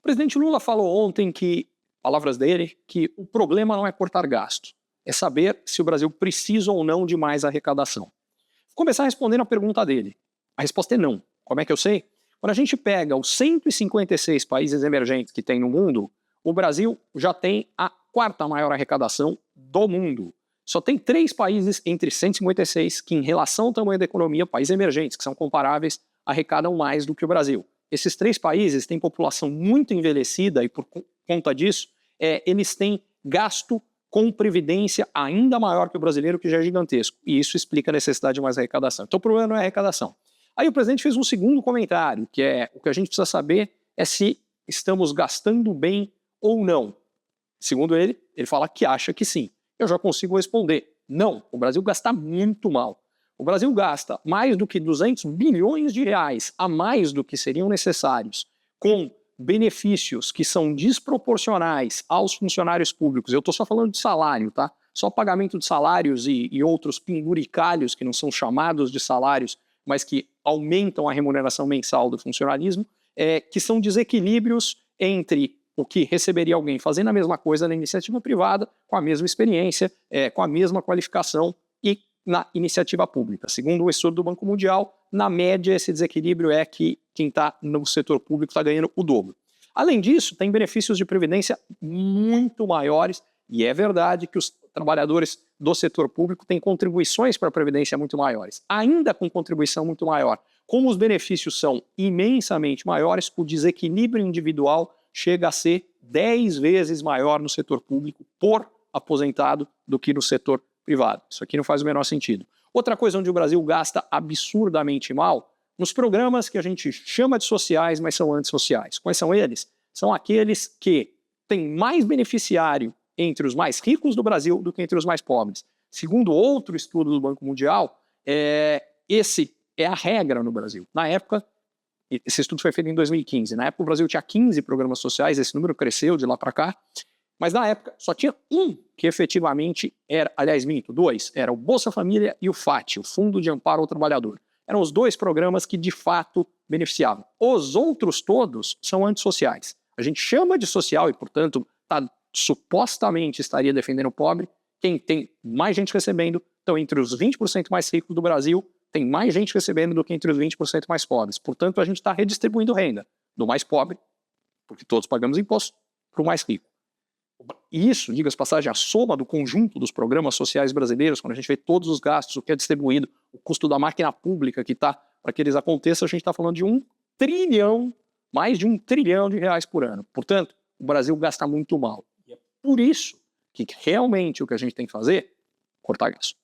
presidente Lula falou ontem que, palavras dele, que o problema não é cortar gastos, é saber se o Brasil precisa ou não de mais arrecadação. Vou começar respondendo a pergunta dele. A resposta é não. Como é que eu sei? Quando a gente pega os 156 países emergentes que tem no mundo, o Brasil já tem a quarta maior arrecadação do mundo. Só tem 3 países entre 156 que, em relação ao tamanho da economia, países emergentes, que são comparáveis, arrecadam mais do que o Brasil. Esses 3 países têm população muito envelhecida e, por conta disso, eles têm gasto com previdência ainda maior que o brasileiro, que já é gigantesco. E isso explica a necessidade de mais arrecadação. Então o problema não é a arrecadação. Aí o presidente fez um segundo comentário, que é o que a gente precisa saber é se estamos gastando bem ou não. Segundo ele fala que acha que sim. Eu já consigo responder. Não, o Brasil gasta muito mal. O Brasil gasta mais do que 200 bilhões de reais a mais do que seriam necessários com benefícios que são desproporcionais aos funcionários públicos. Eu estou só falando de salário, tá? Só pagamento de salários e outros penduricalhos que não são chamados de salários, mas que aumentam a remuneração mensal do funcionalismo, que são desequilíbrios entre o que receberia alguém fazendo a mesma coisa na iniciativa privada, com a mesma experiência, com a mesma qualificação e na iniciativa pública. Segundo o estudo do Banco Mundial, na média esse desequilíbrio é que quem está no setor público está ganhando o dobro. Além disso, tem benefícios de previdência muito maiores e é verdade que os trabalhadores do setor público têm contribuições para a previdência muito maiores. Ainda com contribuição muito maior, como os benefícios são imensamente maiores, o desequilíbrio individual chega a ser 10 vezes maior no setor público por aposentado do que no setor privado. Isso aqui não faz o menor sentido. Outra coisa onde o Brasil gasta absurdamente mal, nos programas que a gente chama de sociais, mas são antissociais. Quais são eles? São aqueles que têm mais beneficiário entre os mais ricos do Brasil do que entre os mais pobres. Segundo outro estudo do Banco Mundial, esse é a regra no Brasil. Na época, esse estudo foi feito em 2015, na época o Brasil tinha 15 programas sociais, esse número cresceu de lá para cá, mas na época só tinha um que efetivamente era, aliás, minto, 2, era o Bolsa Família e o FAT, o Fundo de Amparo ao Trabalhador. Eram os 2 programas que de fato beneficiavam. Os outros todos são antissociais. A gente chama de social e, portanto, supostamente estaria defendendo o pobre. Quem tem mais gente recebendo, então entre os 20% mais ricos do Brasil, tem mais gente recebendo do que entre os 20% mais pobres. Portanto, a gente está redistribuindo renda do mais pobre, porque todos pagamos imposto, para o mais rico. E isso, diga-se de passagem, a soma do conjunto dos programas sociais brasileiros, quando a gente vê todos os gastos, o que é distribuído, o custo da máquina pública que está para que eles aconteçam, a gente está falando de 1 trilhão, mais de 1 trilhão de reais por ano. Portanto, o Brasil gasta muito mal. E é por isso que realmente o que a gente tem que fazer é cortar gasto.